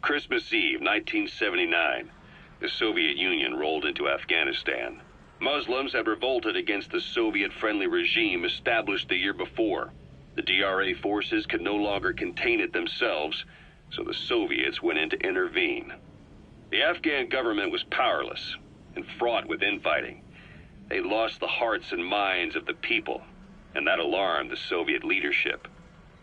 Christmas Eve, 1979, the Soviet Union rolled into Afghanistan. Muslims had revolted against the Soviet-friendly regime established the year before. The DRA forces could no longer contain it themselves, so the Soviets went in to intervene. The Afghan government was powerless and fraught with infighting. They lost the hearts and minds of the people, and that alarmed the Soviet leadership.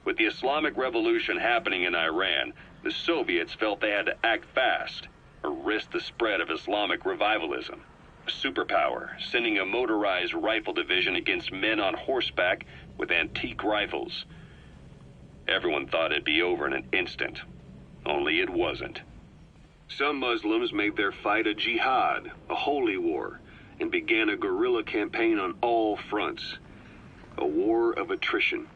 With the Islamic Revolution happening in Iran, the Soviets felt they had to act fast or risk the spread of Islamic revivalism. A superpower, sending a motorized rifle division against men on horseback with antique rifles. Everyone thought it'd be over in an instant, only it wasn't. Some Muslims made their fight a jihad, a holy war, and began a guerrilla campaign on all fronts. A war of attrition.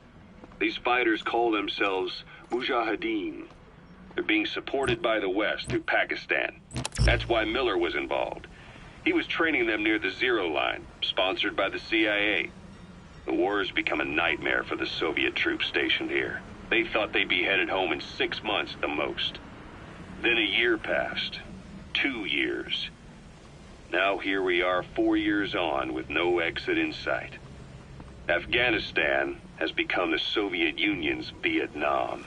These fighters call themselves Mujahideen. They're being supported by the West through Pakistan. That's why Miller was involved. He was training them near the Zero Line, sponsored by the CIA. The war has become a nightmare for the Soviet troops stationed here. They thought they'd be headed home in 6 months at the most. Then a year passed. 2 years. Now here we are 4 years on with no exit in sight. Afghanistan has become the Soviet Union's Vietnam.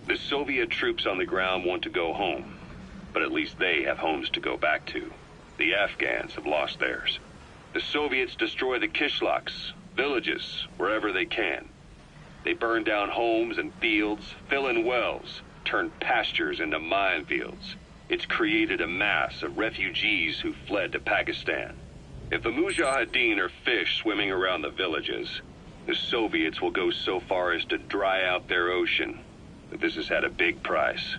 The Soviet troops on the ground want to go home, but at least they have homes to go back to. The Afghans have lost theirs. The Soviets destroy the kishlaks, villages, wherever they can. They burn down homes and fields, fill in wells, turn pastures into minefields. It's created a mass of refugees who fled to Pakistan. If the Mujahideen are fish swimming around the villages, the Soviets will go so far as to dry out their ocean. But this has had a big price.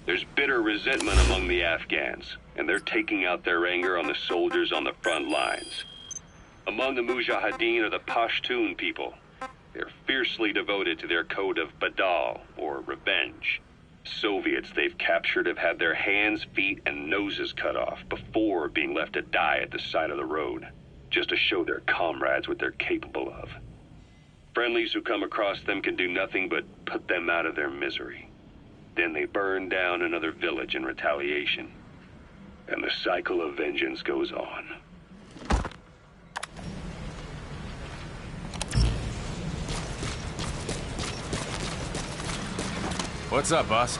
There's bitter resentment among the Afghans, and they're taking out their anger on the soldiers on the front lines. Among the Mujahideen are the Pashtun people. They're fiercely devoted to their code of Badal, or revenge. Soviets they've captured have had their hands, feet, and noses cut off before being left to die at the side of the road, just to show their comrades what they're capable of. Friendlies who come across them can do nothing but put them out of their misery. Then they burn down another village in retaliation, and the cycle of vengeance goes on. What's up, boss?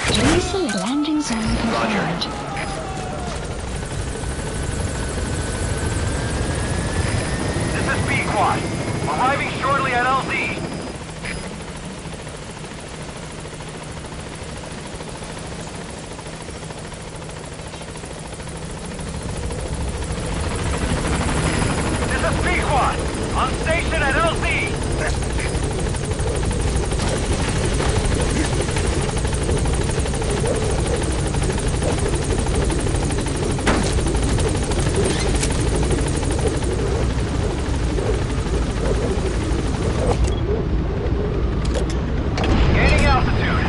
Please select landing zone confirmed. This is B-Quad. Arriving shortly at LZ. On station at LZ! Gaining altitude.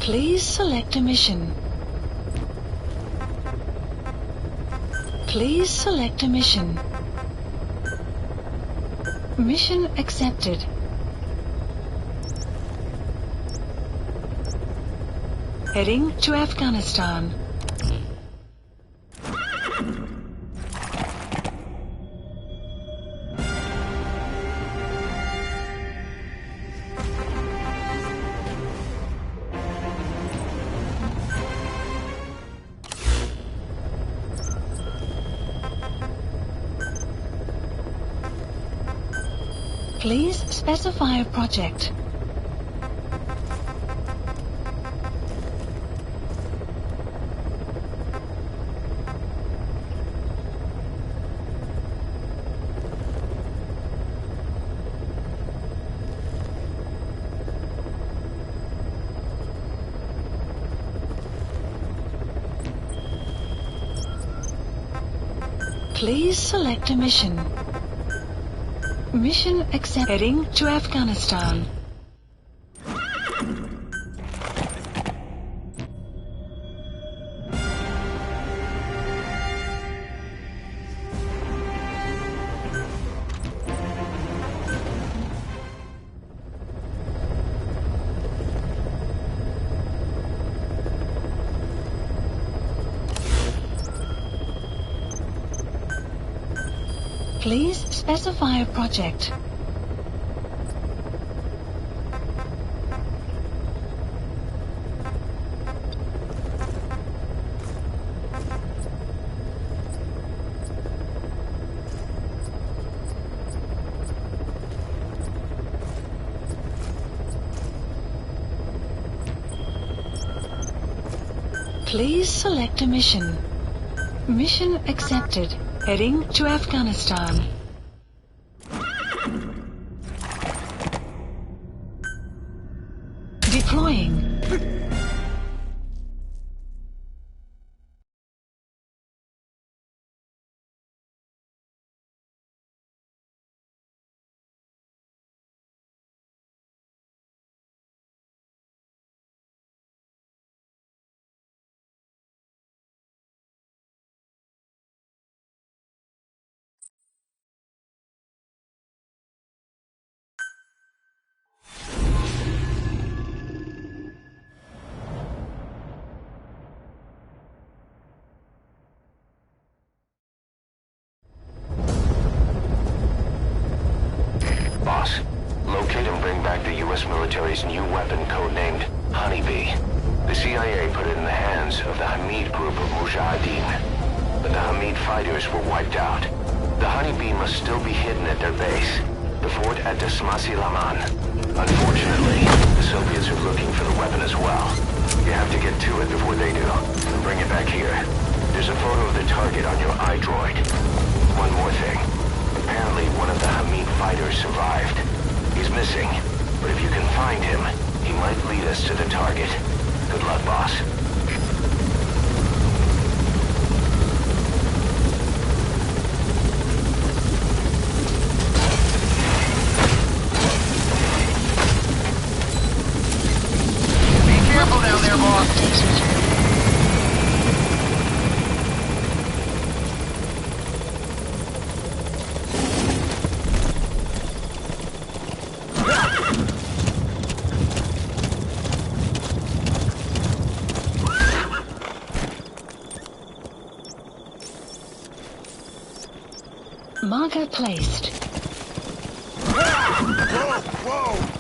Please select a mission. Please select a mission. Mission accepted. Heading to Afghanistan. Please specify a project. Please select a mission. Mission accepted. Heading to Afghanistan. Please specify a project. Please select a mission. Mission accepted. Heading to Afghanistan. Deploying. Boss, locate and bring back the U.S. military's new weapon codenamed Honeybee. The CIA put it in the hands of the Hamid group of Mujahideen, but the Hamid fighters were wiped out. The Honeybee must still be hidden at their base, the fort at Desmasi Laman. Unfortunately, the Soviets are looking for the weapon as well. You have to get to it before they do, and bring it back here. There's a photo of the target on your iDroid. One more thing. Apparently, one of the Hamid fighters survived. He's missing, but if you can find him, he might lead us to the target. Good luck, boss. Be careful down there, boss. Marker placed. Whoa! Whoa!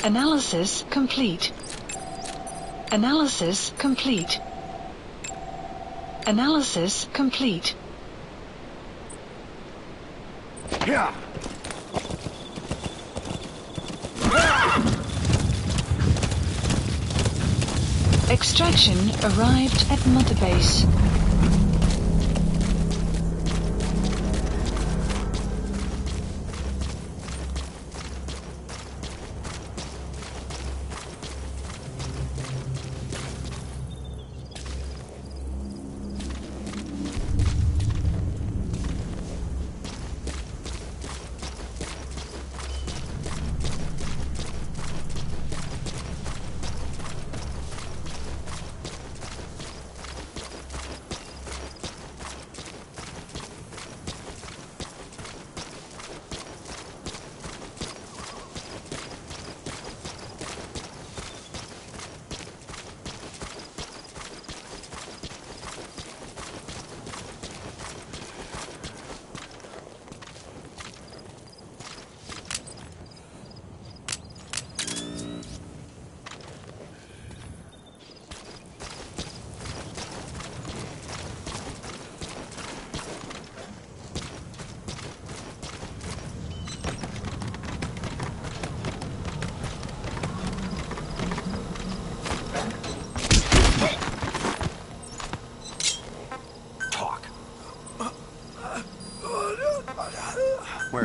Analysis complete. Analysis complete. Analysis complete. Yeah! Extraction arrived at Mother Base.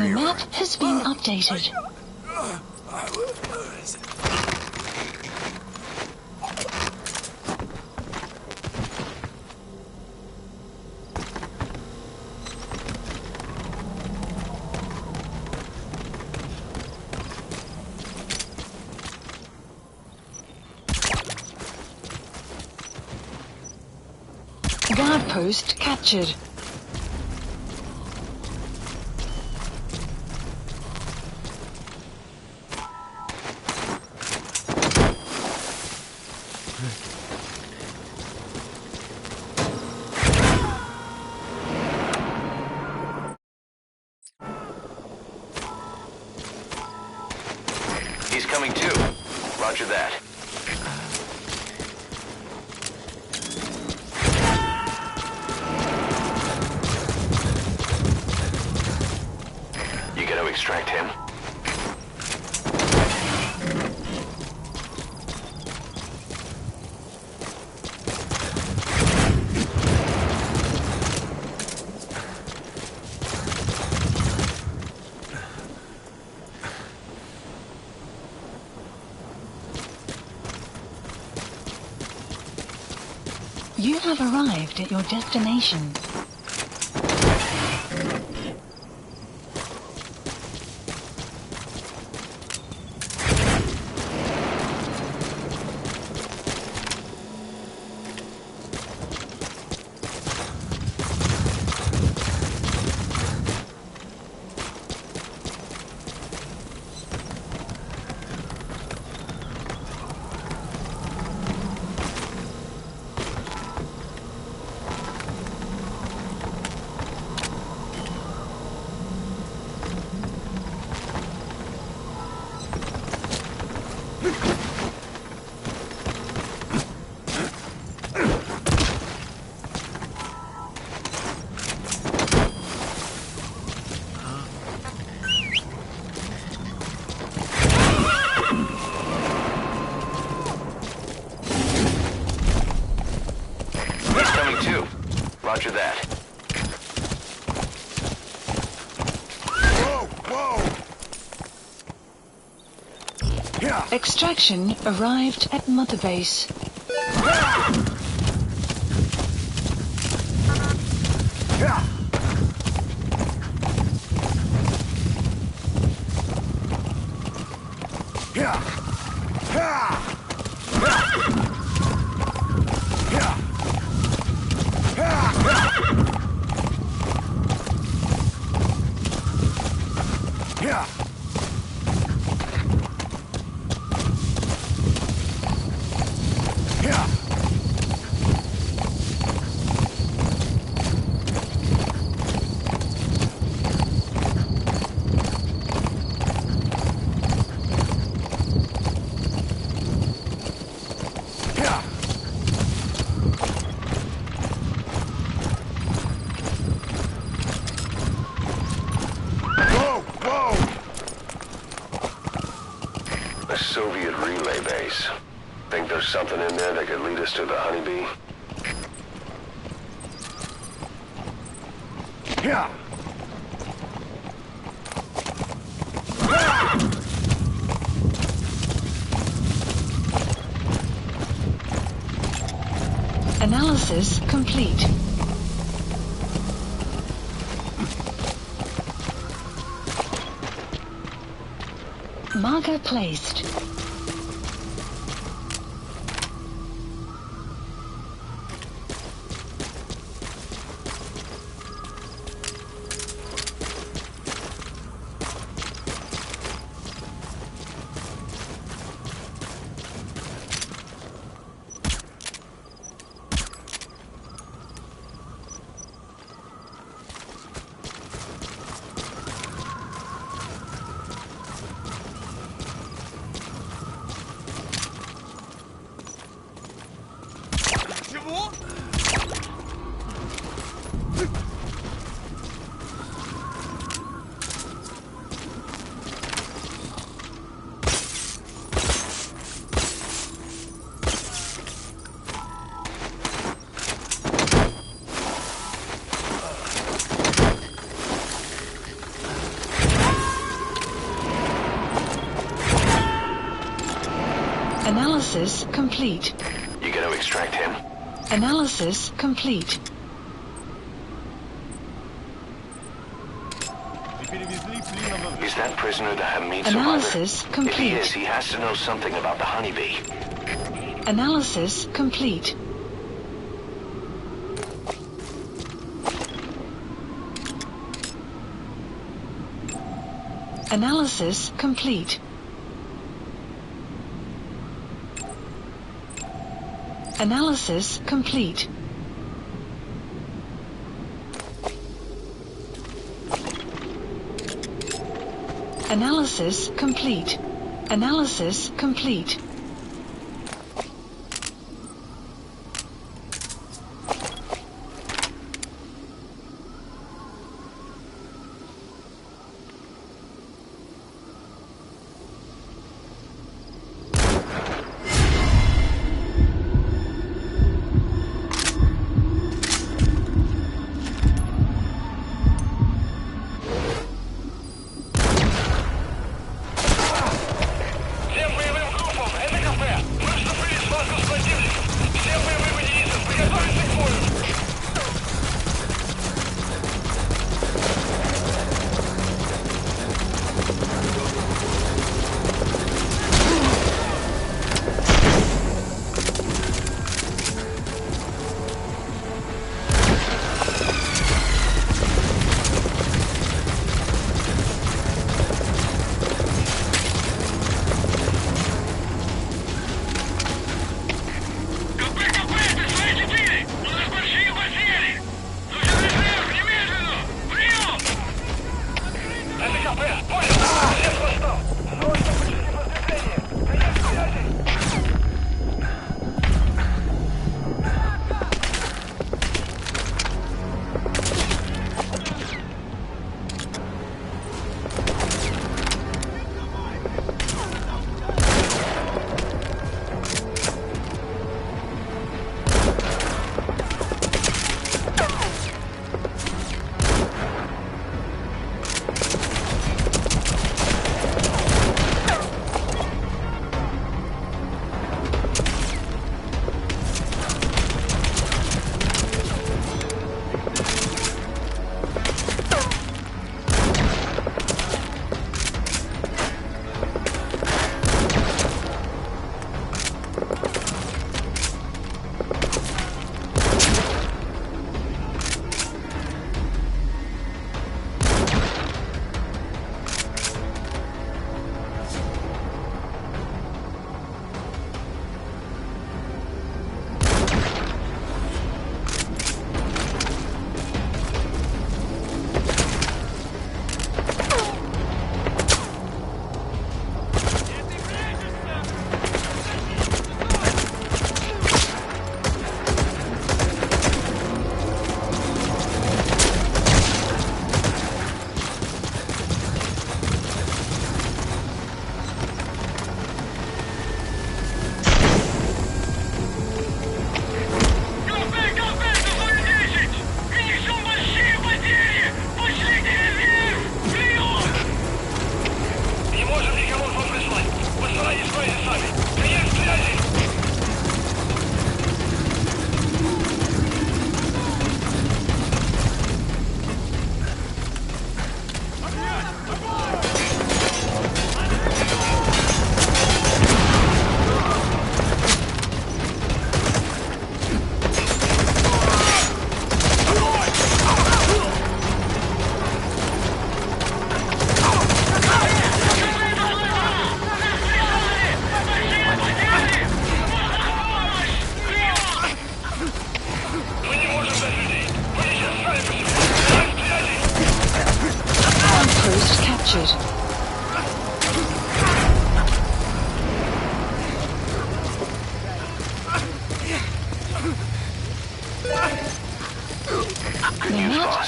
The map has been updated. Guard post captured. He's coming too. Roger that. You gotta extract him. You have arrived at your destination. Roger that. Whoa! Yeah! Extraction arrived at Mother Base. Yeah! Yeah! Yeah! Yeah! Yeah! Yeah! Yeah! A Soviet relay base. Think there's something in there that could lead us to the Honeybee? Yeah! Analysis complete. Marker placed. Analysis complete. You gonna extract him? Analysis complete. Is that prisoner the Hamid Analysis survivor? complete. If he is, he has to know something about the honeybee. Analysis complete. Analysis complete. Analysis complete. Analysis complete. Analysis complete. Всем боевым группам, Мgsv! Мы вступили в схватку с противником! Все боевым единицам приготовиться к бою!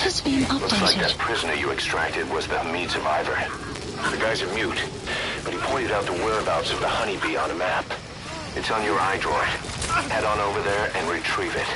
Has been Looks like that updated. prisoner you extracted was the Hamid survivor. The guy's a mute, but he pointed out the whereabouts of the honeybee on a map. It's on your iDroid. Head on over there and retrieve it.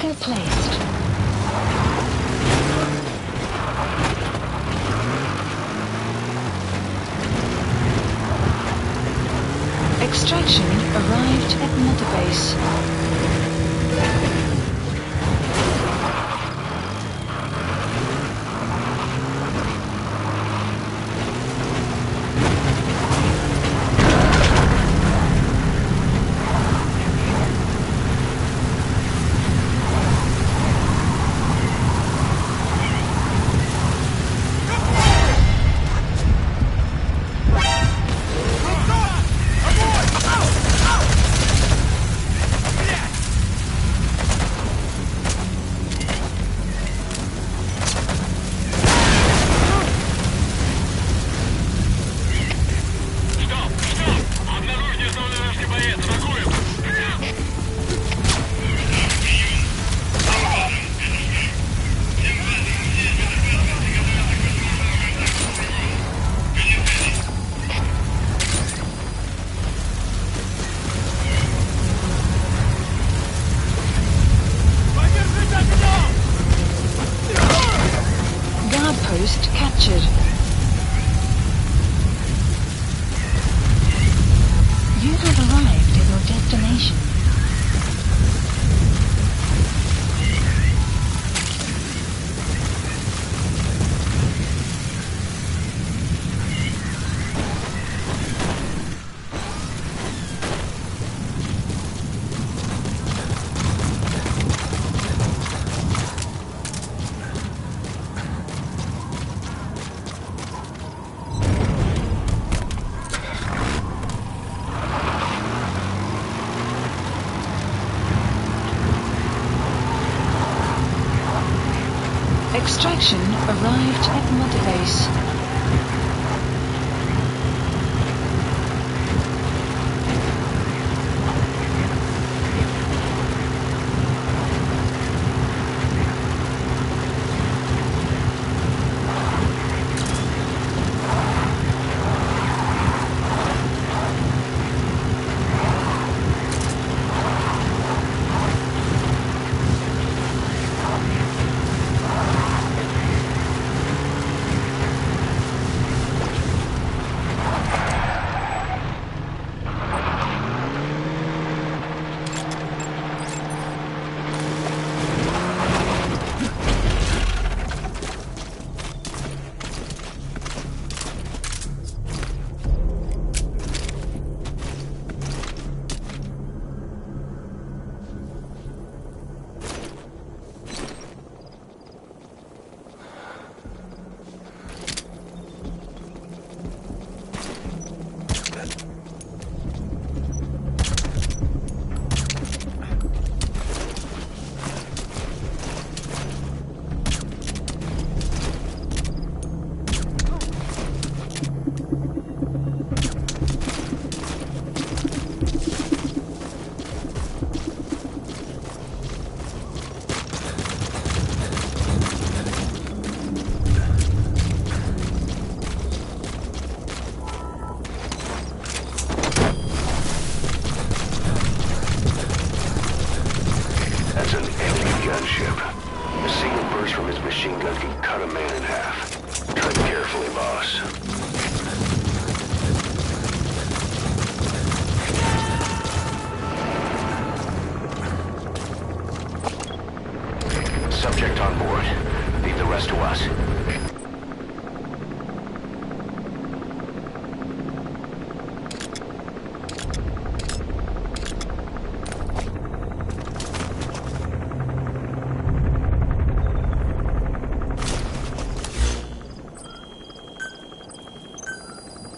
Cargo placed. Extraction arrived at Mother Base. Post captured. You have arrived at your destination. Extraction arrived at Mother Base. Subject on board. Leave the rest to us.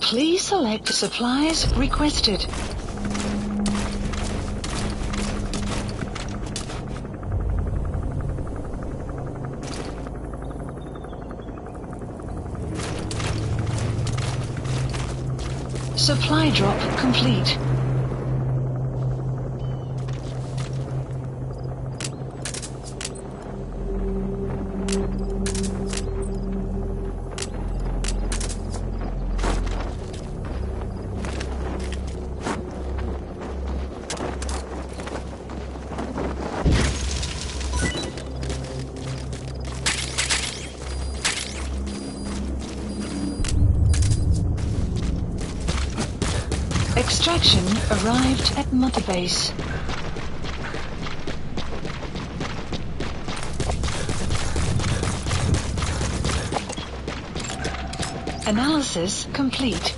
Please select supplies requested. Supply drop complete. Extraction arrived at Mother Base. Analysis complete.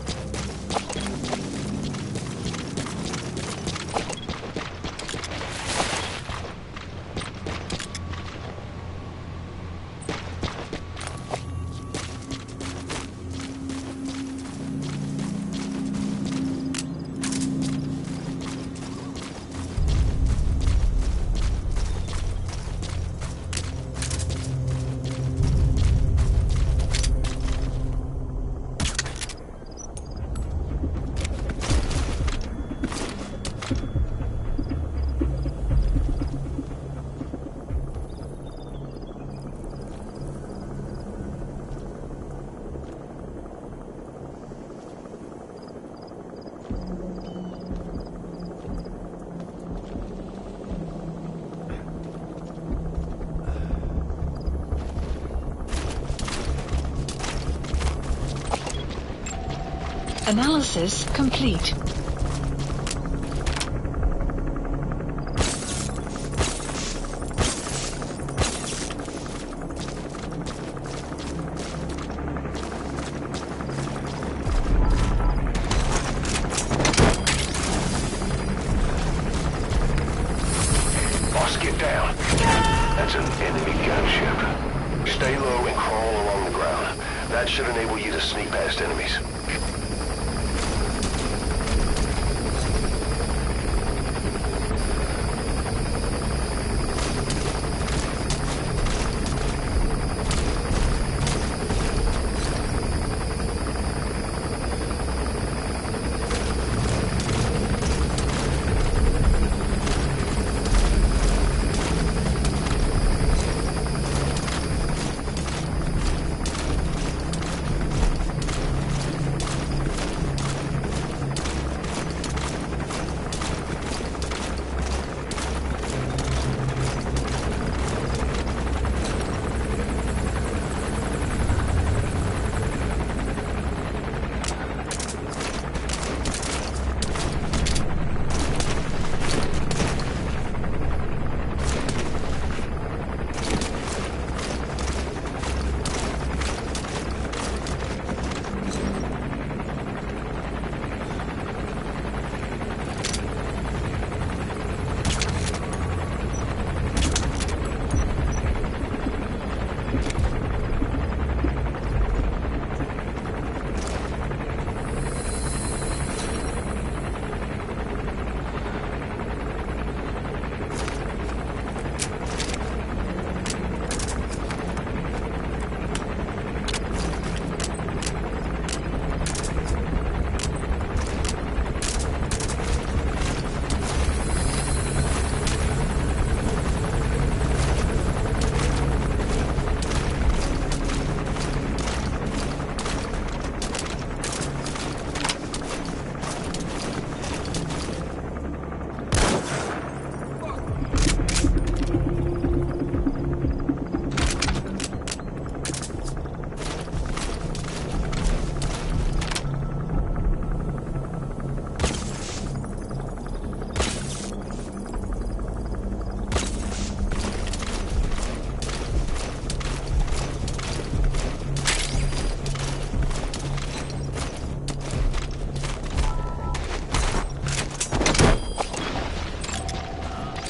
Analysis complete. Boss, get down. That's an enemy gunship. Stay low and crawl along the ground. That should enable you to sneak past enemies.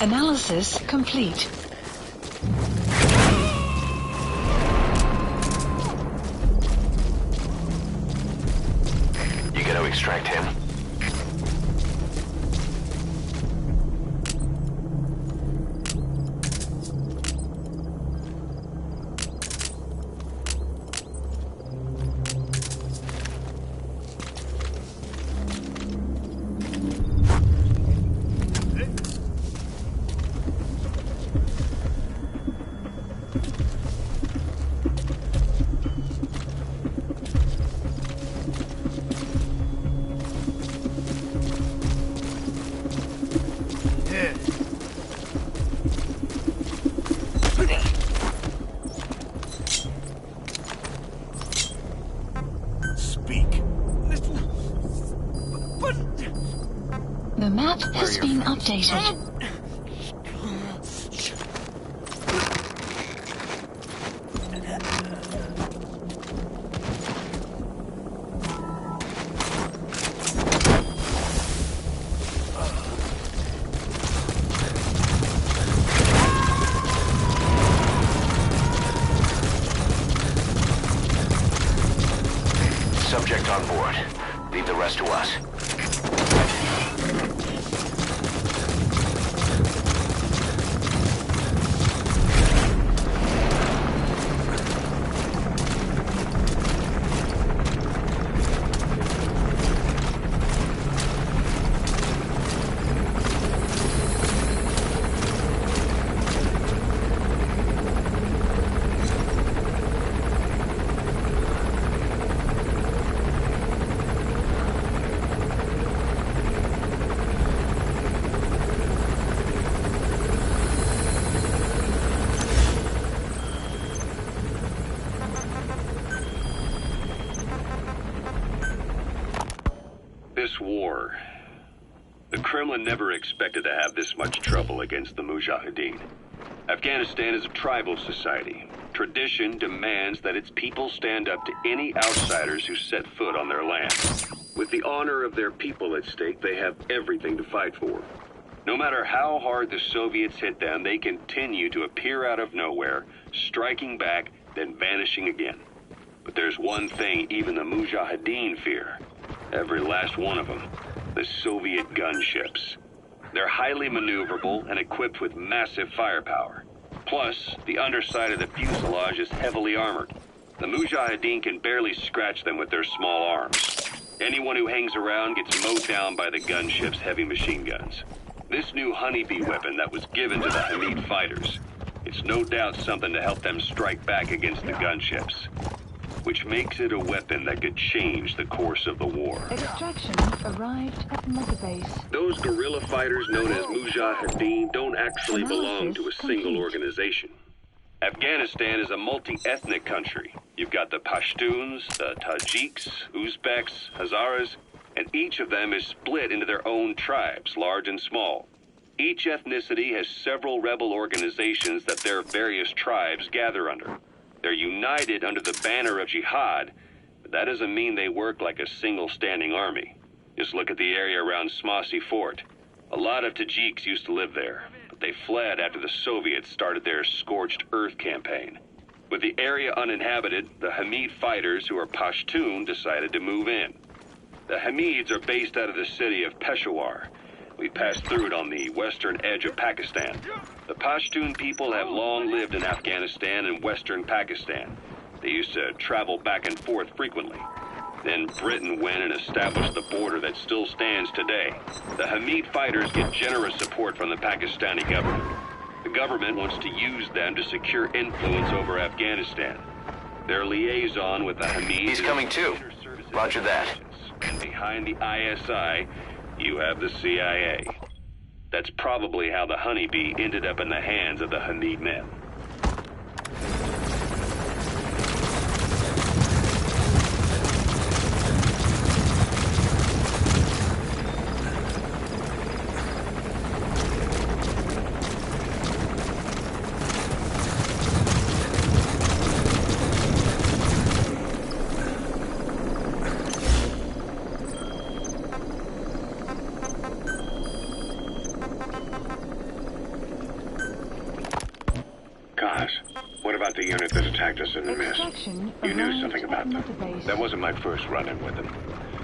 Analysis complete. You gotta extract him. The map has been updated. Subject on board. Leave the rest to us. This war, the Kremlin never expected to have this much trouble against the Mujahideen. Afghanistan is a tribal society. Tradition demands that its people stand up to any outsiders who set foot on their land. With the honor of their people at stake, they have everything to fight for. No matter how hard the Soviets hit them, they continue to appear out of nowhere, striking back, then vanishing again. But there's one thing even the Mujahideen fear. Every last one of them. The Soviet gunships. They're highly maneuverable and equipped with massive firepower. Plus, the underside of the fuselage is heavily armored. The Mujahideen can barely scratch them with their small arms. Anyone who hangs around gets mowed down by the gunship's heavy machine guns. This new honeybee weapon that was given to the Hamid fighters, it's no doubt something to help them strike back against the gunships. Which makes it a weapon that could change the course of the war. Extraction arrived at Mother Base. Those guerrilla fighters known as Mujahideen don't actually belong to a single organization. Afghanistan is a multi-ethnic country. You've got the Pashtuns, the Tajiks, Uzbeks, Hazaras, and each of them is split into their own tribes, large and small. Each ethnicity has several rebel organizations that their various tribes gather under. They're united under the banner of jihad, but that doesn't mean they work like a single standing army. Just look at the area around Smasi Fort. A lot of Tajiks used to live there, but they fled after the Soviets started their scorched earth campaign. With the area uninhabited, the Hamid fighters, who are Pashtun, decided to move in. The Hamids are based out of the city of Peshawar. We passed through it on the western edge of Pakistan. The Pashtun people have long lived in Afghanistan and western Pakistan. They used to travel back and forth frequently. Then Britain went and established the border that still stands today. The Hamid fighters get generous support from the Pakistani government. The government wants to use them to secure influence over Afghanistan. Their liaison with the Hamid... He's coming too. Roger that. And behind the ISI, you have the CIA. That's probably how the honeybee ended up in the hands of the Hamid men. What about the unit that attacked us in the mist? You knew something about them. That wasn't my first run-in with them.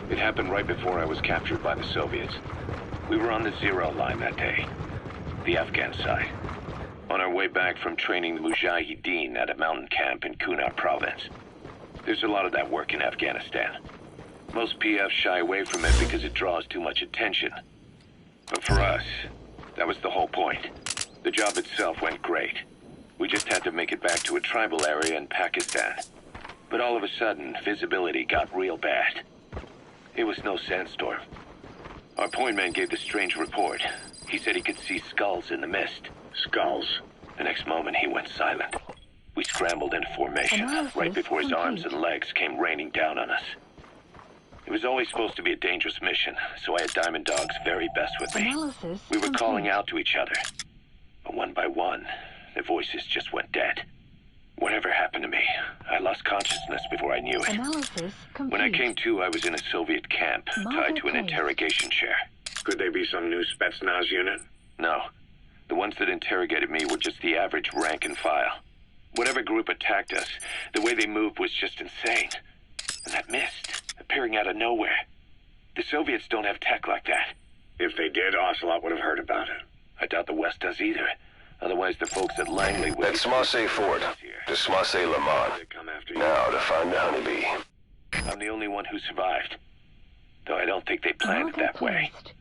It happened right before I was captured by the Soviets. We were on the zero line that day, the Afghan side, on our way back from training the Mujahideen at a mountain camp in Kunar province. There's a lot of that work in Afghanistan. Most PFs shy away from it because it draws too much attention. But for us, that was the whole point. The job itself went great. We just had to make it back to a tribal area in Pakistan. But all of a sudden, visibility got real bad. It was no sandstorm. Our point man gave the strange report. He said he could see skulls in the mist. Skulls? The next moment, he went silent. We scrambled into formation right before his arms and legs came raining down on us. It was always supposed to be a dangerous mission, so I had Diamond Dog's very best with me. Analysis We were complete. calling out to each other. But one by one, their voices just went dead. Whatever happened to me, I lost consciousness before I knew it. Analysis complete. When I came to, I was in a Soviet camp, tied to an interrogation chair. Could they be some new Spetsnaz unit? No. The ones that interrogated me were just the average rank and file. Whatever group attacked us, the way they moved was just insane. And that mist, appearing out of nowhere. The Soviets don't have tech like that. If they did, Ocelot would have heard about it. I doubt the West does either. Otherwise, the folks at Langley would... That's Mgsv Ford. To Mgsv Lamont. They come after you. Now to find the honeybee. I'm the only one who survived. Though I don't think they planned it Marker that way. placed.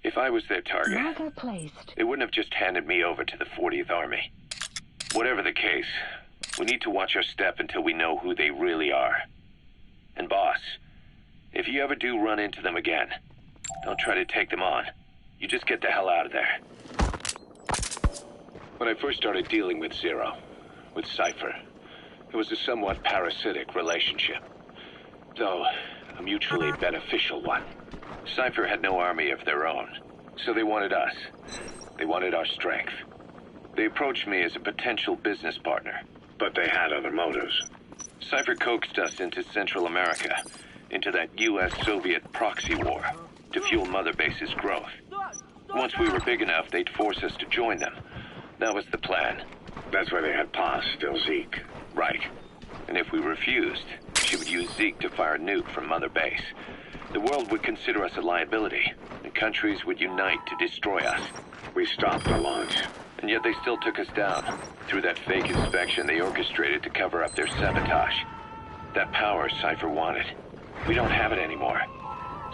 If I was their target, Marker placed. they wouldn't have just handed me over to the 40th Army. Whatever the case, we need to watch our step until we know who they really are. And boss, if you ever do run into them again, don't try to take them on. You just get the hell out of there. When I first started dealing with Zero, with Cypher, it was a somewhat parasitic relationship. Though, a mutually beneficial one. Cypher had no army of their own, so they wanted us. They wanted our strength. They approached me as a potential business partner. But they had other motives. Cypher coaxed us into Central America, into that U.S.-Soviet proxy war, to fuel Mother Base's growth. Once we were big enough, they'd force us to join them. That was the plan. That's why they had Paz, still Zeke. Right. And if we refused, she would use Zeke to fire a nuke from Mother Base. The world would consider us a liability, and countries would unite to destroy us. We stopped the launch. And yet they still took us down, through that fake inspection they orchestrated to cover up their sabotage. That power Cypher wanted. We don't have it anymore.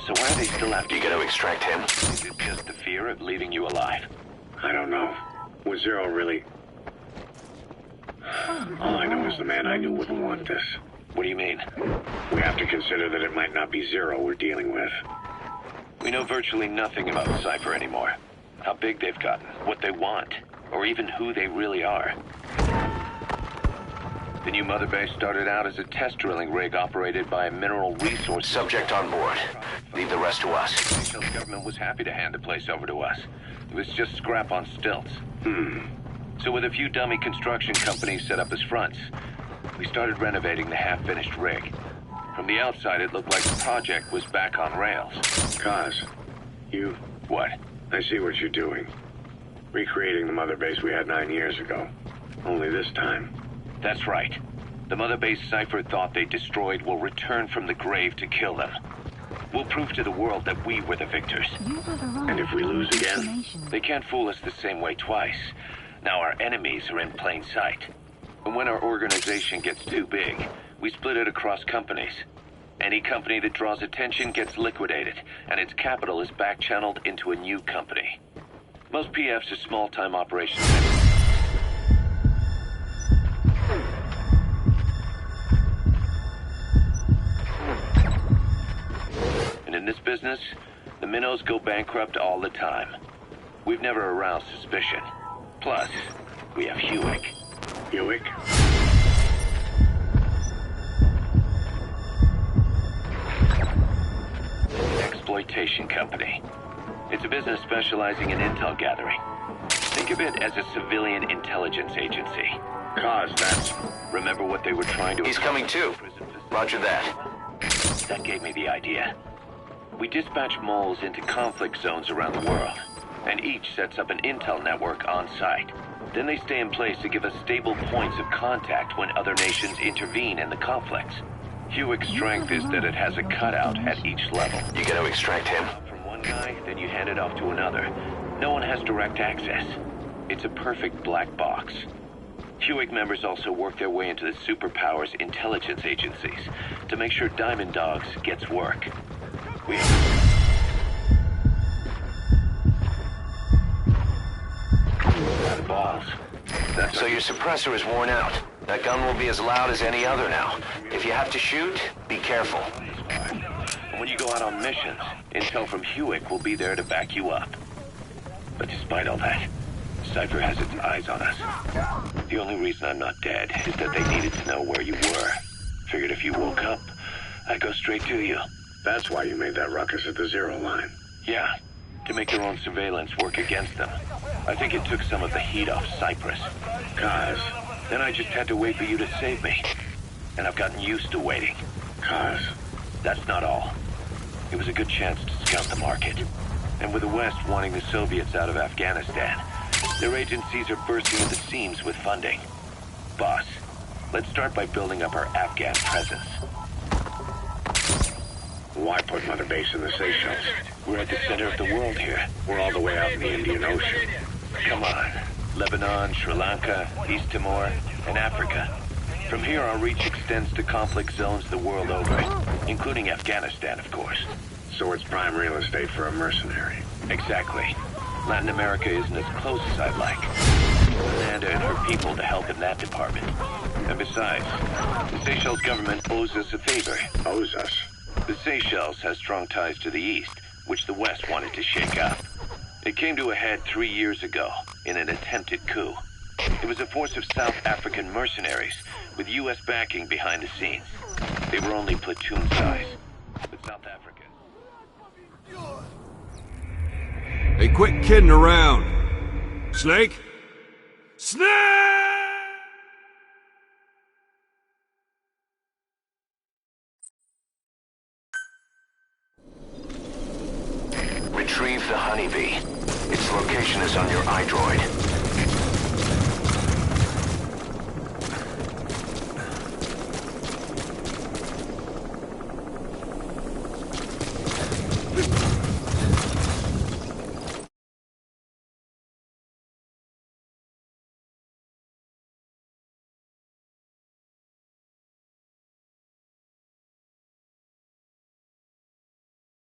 So why are they still after You gonna extract him? Is it just the fear of leaving you alive? I don't know. Was Zero really... All I know is the man I knew wouldn't want this. What do you mean? We have to consider that it might not be Zero we're dealing with. We know virtually nothing about Cypher anymore. How big they've gotten, what they want, or even who they really are. The new Mother Base started out as a test drilling rig operated by a mineral resource... Subject on board. Leave the rest to us. The Seychelles government was happy to hand the place over to us. It was just scrap on stilts. So with a few dummy construction companies set up as fronts, we started renovating the half-finished rig. From the outside, it looked like the project was back on rails. Kaz, you... What? I see what you're doing. Recreating the Mother Base we had 9 years ago. Only this time. That's right. The Mother Base Cypher thought they destroyed will return from the grave to kill them. We'll prove to the world that we were the victors. And if we lose again? They can't fool us the same way twice. Now our enemies are in plain sight. And when our organization gets too big, we split it across companies. Any company that draws attention gets liquidated, and its capital is back-channeled into a new company. Most PFs are small-time operations. And in this business, the minnows go bankrupt all the time. We've never aroused suspicion. Plus, we have Hewick. Hewick? Exploitation company. It's a business specializing in intel gathering. Think of it as a civilian intelligence agency. Kaz, that's... Remember what they were trying to... He's coming too. Roger that. That gave me the idea. We dispatch moles into conflict zones around the world, and each sets up an intel network on site. Then they stay in place to give us stable points of contact when other nations intervene in the conflicts. Hewick's strength is that it has a cutout at each level. You gonna extract him? From one guy, then you hand it off to another. No one has direct access. It's a perfect black box. Hewick members also work their way into the superpowers intelligence agencies to make sure Diamond Dogs gets work. We have balls. That's So your suppressor is worn out. That gun will be as loud as any other now. If you have to shoot, be careful. When you go out on missions, intel from Hewick will be there to back you up. But despite all that, Cypher has its eyes on us. The only reason I'm not dead is that they needed to know where you were. Figured if you woke up, I'd go straight to you. That's why you made that ruckus at the Zero line. Yeah, to make their own surveillance work against them. I think it took some of the heat off Cyprus. Kaz. Then I just had to wait for you to save me. And I've gotten used to waiting. Kaz. That's not all. It was a good chance to scout the market. And with the West wanting the Soviets out of Afghanistan, their agencies are bursting at the seams with funding. Boss, let's start by building up our Afghan presence. Why put Mother Base in the Seychelles? We're at the center of the world here. We're all the way out in the Indian Ocean. Come on. Lebanon, Sri Lanka, East Timor, and Africa. From here, our reach extends to conflict zones the world over, including Afghanistan, of course. So it's prime real estate for a mercenary. Exactly. Latin America isn't as close as I'd like. Amanda and her people to help in that department. And besides, the Seychelles government owes us a favor. Owes us? The Seychelles has strong ties to the East, which the West wanted to shake up. It came to a head 3 years ago in an attempted coup. It was a force of South African mercenaries with U.S. backing behind the scenes. They were only platoon size, but South Africa... Hey, quit kidding around. Snake? Snake! Retrieve the Honeybee. Its location is on your iDroid.